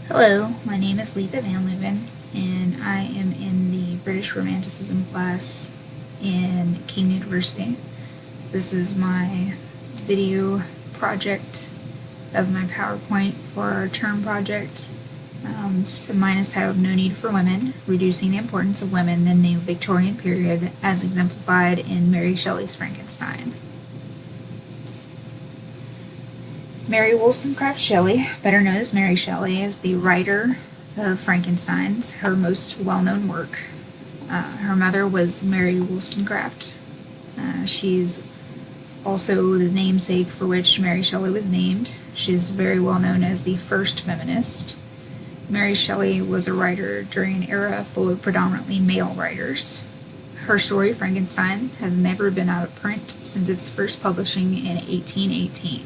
Hello, my name is Letha Van Leeuwen, and I am in the British Romanticism class in King University. This is my video project of my PowerPoint for our term project. Mine is titled No Need for Women, Reducing the Importance of Women in the Victorian Period as Exemplified in Mary Shelley's Frankenstein. Mary Wollstonecraft Shelley, better known as Mary Shelley, is the writer of Frankenstein, her most well-known work. Her mother was Mary Wollstonecraft. She's also the namesake for which Mary Shelley was named. She's very well known as the first feminist. Mary Shelley was a writer during an era full of predominantly male writers. Her story, Frankenstein, has never been out of print since its first publishing in 1818.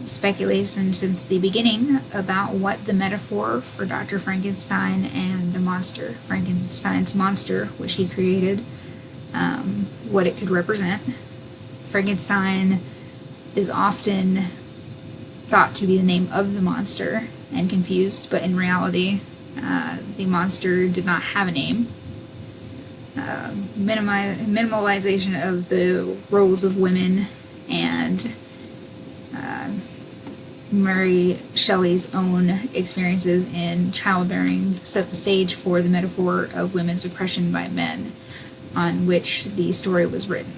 Speculation since the beginning about what the metaphor for Dr. Frankenstein and the monster, Frankenstein's monster, which he created, what it could represent. Frankenstein is often thought to be the name of the monster and confused, but in reality, the monster did not have a name. Minimalization of the roles of women and Mary Shelley's own experiences in childbearing set the stage for the metaphor of women's oppression by men, on which the story was written.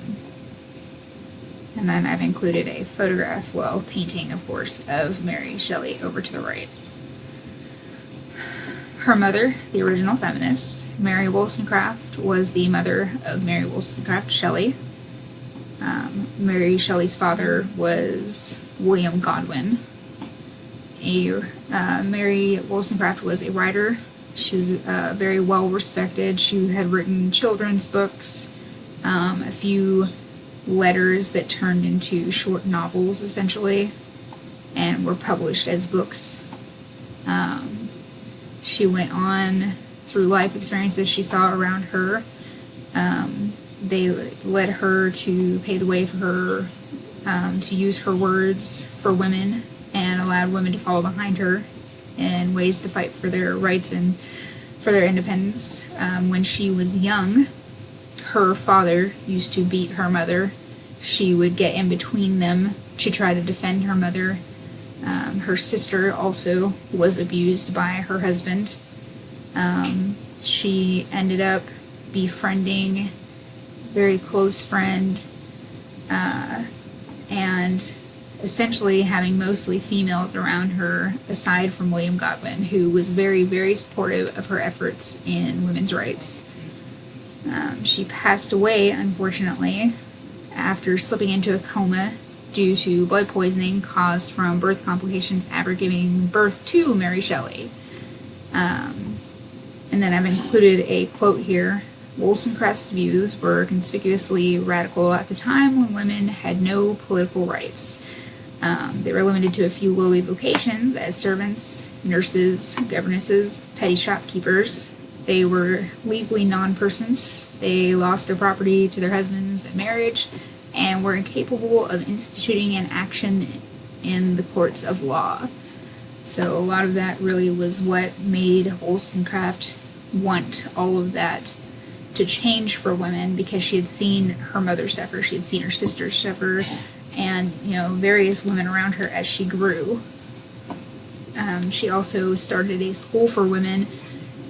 And then I've included a photograph, painting, of course, of Mary Shelley over to the right. Her mother, the original feminist, Mary Wollstonecraft, was the mother of Mary Wollstonecraft Shelley. Mary Shelley's father was William Godwin. Mary Wollstonecraft was a writer. She was very well respected. She had written children's books, a few letters that turned into short novels, essentially, and were published as books. She went on through life experiences she saw around her. They led her to pave the way for her to use her words for women and allowed women to follow behind her in ways to fight for their rights and for their independence. When she was young, her father used to beat her mother. She would get in between them to try to defend her mother. Her sister also was abused by her husband. She ended up befriending a very close friend and essentially having mostly females around her, aside from William Godwin, who was very, very supportive of her efforts in women's rights. She passed away, unfortunately, after slipping into a coma due to blood poisoning caused from birth complications after giving birth to Mary Shelley. And then I've included a quote here. Wollstonecraft's views were conspicuously radical at the time when women had no political rights. They were limited to a few lowly vocations as servants, nurses, governesses, petty shopkeepers. They were legally non-persons. They lost their property to their husbands in marriage and were incapable of instituting an action in the courts of law. So a lot of that really was what made Wollstonecraft want all of that to change for women, because she had seen her mother suffer, she had seen her sisters suffer, and various women around her as she grew. She also started a school for women,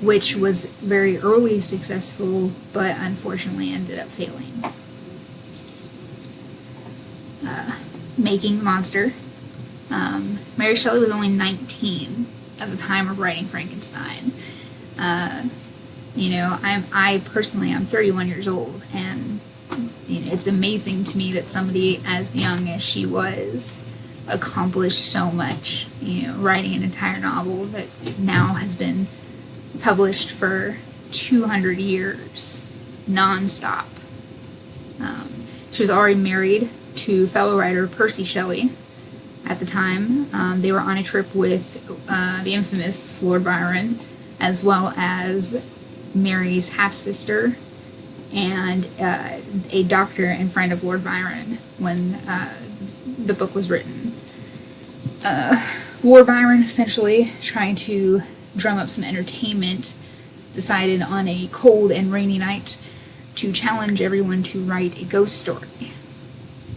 which was very early successful, but unfortunately ended up failing. Making the monster. Mary Shelley was only 19 at the time of writing Frankenstein. I'm 31 years old, and it's amazing to me that somebody as young as she was accomplished so much, writing an entire novel that now has been published for 200 years, non-stop. She was already married to fellow writer Percy Shelley at the time. They were on a trip with the infamous Lord Byron, as well as Mary's half-sister and a doctor and friend of Lord Byron when the book was written. Lord Byron, essentially trying to drum up some entertainment, decided on a cold and rainy night to challenge everyone to write a ghost story.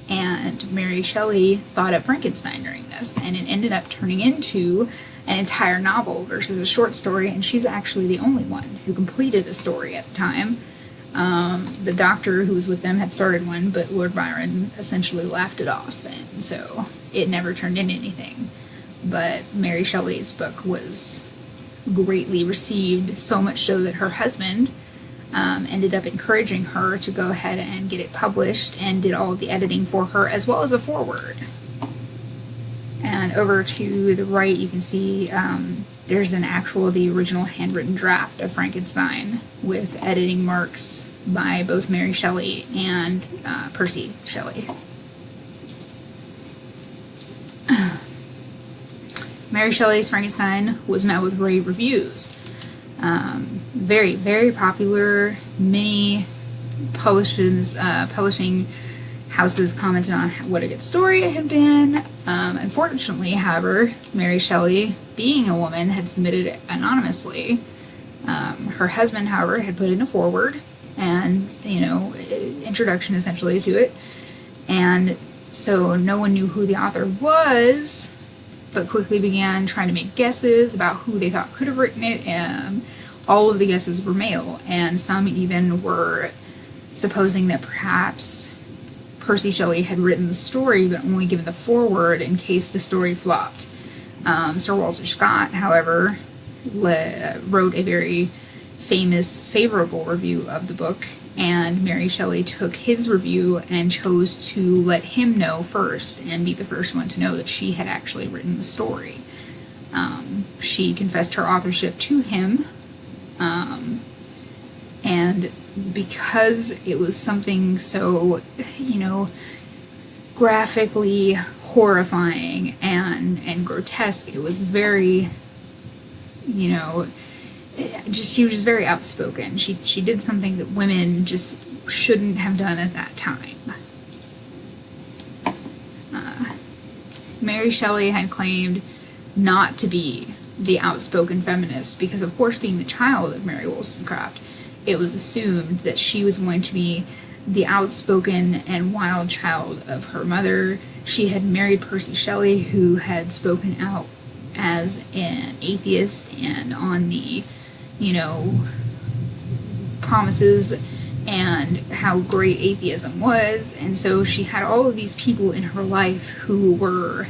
And Mary Shelley thought up Frankenstein during this, and it ended up turning into an entire novel versus a short story, and she's actually the only one who completed a story at the time. The doctor who was with them had started one, but Lord Byron essentially laughed it off, and so it never turned into anything. But Mary Shelley's book was greatly received, so much so that her husband ended up encouraging her to go ahead and get it published, and did all of the editing for her, as well as a foreword. And over to the right, you can see there's the original handwritten draft of Frankenstein with editing marks by both Mary Shelley and Percy Shelley. Mary Shelley's Frankenstein was met with rave reviews. Very, very popular. Many publishing houses commented on what a good story it had been. Unfortunately, however, Mary Shelley, being a woman, had submitted it anonymously. Her husband, however, had put in a foreword and, introduction essentially to it. And so no one knew who the author was, but quickly began trying to make guesses about who they thought could have written it. All of the guesses were male, and some even were supposing that perhaps Percy Shelley had written the story but only given the foreword in case the story flopped. Sir Walter Scott, however, wrote a very famous, favorable review of the book, and Mary Shelley took his review and chose to let him know first and be the first one to know that she had actually written the story. She confessed her authorship to him, and because it was something so, graphically horrifying and grotesque, it was very, she was just very outspoken. She did something that women just shouldn't have done at that time. Mary Shelley had claimed not to be the outspoken feminist because, of course, being the child of Mary Wollstonecraft, it was assumed that she was going to be the outspoken and wild child of her mother. She had married Percy Shelley, who had spoken out as an atheist and on the, promises and how great atheism was. And so she had all of these people in her life who were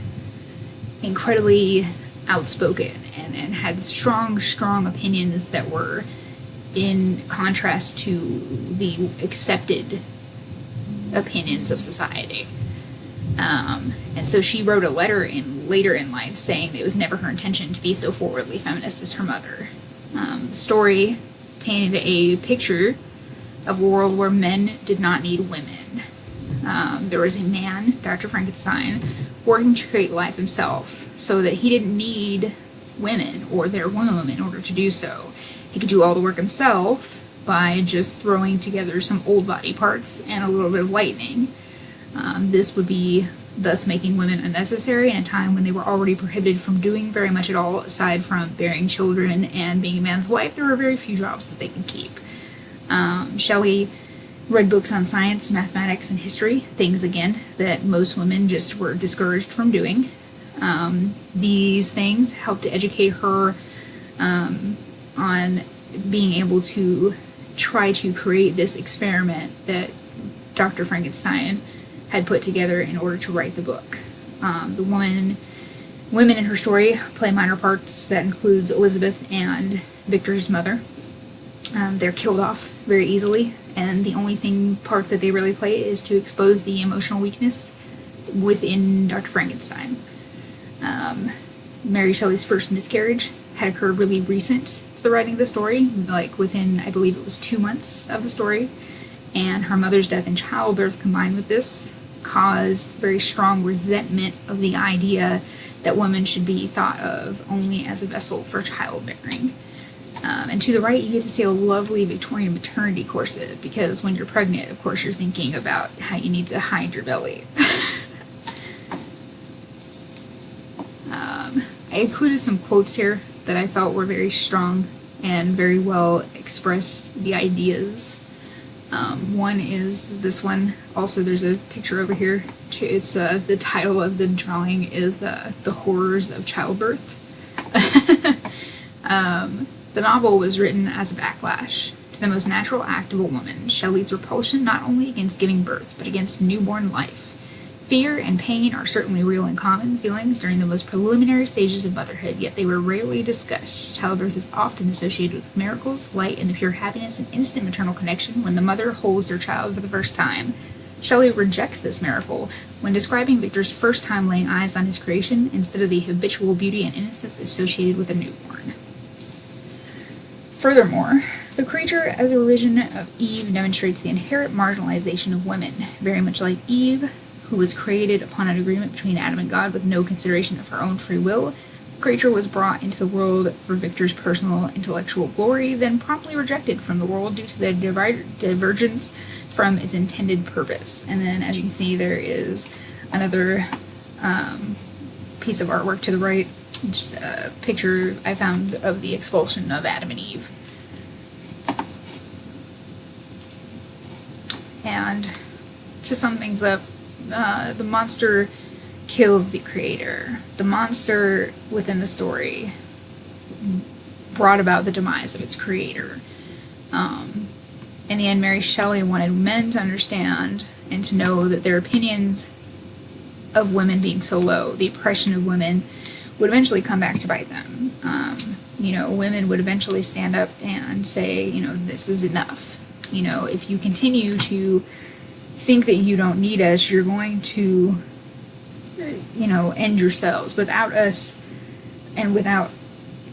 incredibly outspoken and had strong opinions that were in contrast to the accepted opinions of society. And so she wrote a letter later in life saying that it was never her intention to be so forwardly feminist as her mother. The story painted a picture of a world where men did not need women. There was a man, Dr. Frankenstein, working to create life himself so that he didn't need women or their womb in order to do so. He could do all the work himself by just throwing together some old body parts and a little bit of lightning. This would be thus making women unnecessary in a time when they were already prohibited from doing very much at all aside from bearing children and being a man's wife. There were very few jobs that they could keep. Shelley read books on science, mathematics, and history, things, again, that most women just were discouraged from doing. These things helped to educate her on being able to try to create this experiment that Dr. Frankenstein had put together in order to write the book. Women in her story play minor parts. That includes Elizabeth and Victor's mother. They're killed off very easily, and the only part that they really play is to expose the emotional weakness within Dr. Frankenstein. Mary Shelley's first miscarriage had occurred really recent to the writing of the story, like within, I believe it was 2 months of the story, and her mother's death in childbirth combined with this caused very strong resentment of the idea that women should be thought of only as a vessel for childbearing. And to the right, you get to see a lovely Victorian maternity corset, because when you're pregnant, of course, you're thinking about how you need to hide your belly. I included some quotes here that I felt were very strong and very well expressed the ideas. One is this one. Also, there's a picture over here. It's the title of the drawing is The Horrors of Childbirth. The novel was written as a backlash to the most natural act of a woman, Shelley's repulsion not only against giving birth, but against newborn life. Fear and pain are certainly real and common feelings during the most preliminary stages of motherhood, yet they were rarely discussed. Childbirth is often associated with miracles, light, and the pure happiness and instant maternal connection when the mother holds her child for the first time. Shelley rejects this miracle when describing Victor's first time laying eyes on his creation instead of the habitual beauty and innocence associated with a newborn. Furthermore, the creature as a revision of Eve demonstrates the inherent marginalization of women, very much like Eve, who was created upon an agreement between Adam and God with no consideration of her own free will. The creature was brought into the world for Victor's personal intellectual glory, then promptly rejected from the world due to the divergence from its intended purpose. And then, as you can see, there is another piece of artwork to the right, just a picture I found of the expulsion of Adam and Eve. And to sum things up, the monster kills the creator. The monster within the story brought about the demise of its creator. In the end, Mary Shelley wanted men to understand and to know that their opinions of women being so low, the oppression of women, would eventually come back to bite them. Women would eventually stand up and say, this is enough. If you continue to think that you don't need us, you're going to, end yourselves. Without us, and without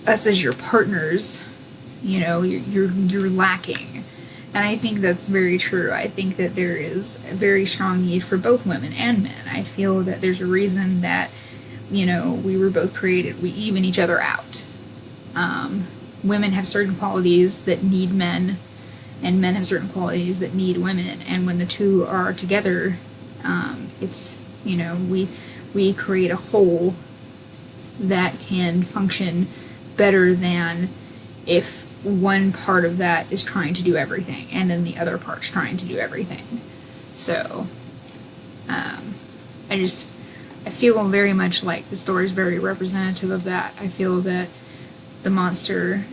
us as your partners, you're lacking. And I think that's very true. I think that there is a very strong need for both women and men. I feel that there's a reason that, we were both created. We even each other out. Women have certain qualities that need men, and men have certain qualities that need women, and when the two are together, it's, we create a whole that can function better than if one part of that is trying to do everything, and then the other part's trying to do everything. So, I feel very much like the story is very representative of that. I feel that the monster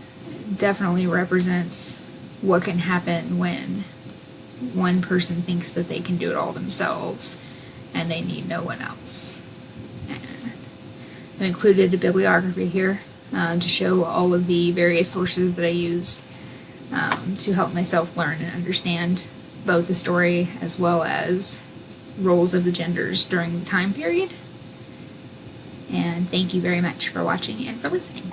definitely represents what can happen when one person thinks that they can do it all themselves and they need no one else. I've included a bibliography here to show all of the various sources that I use to help myself learn and understand both the story as well as roles of the genders during the time period. And thank you very much for watching and for listening.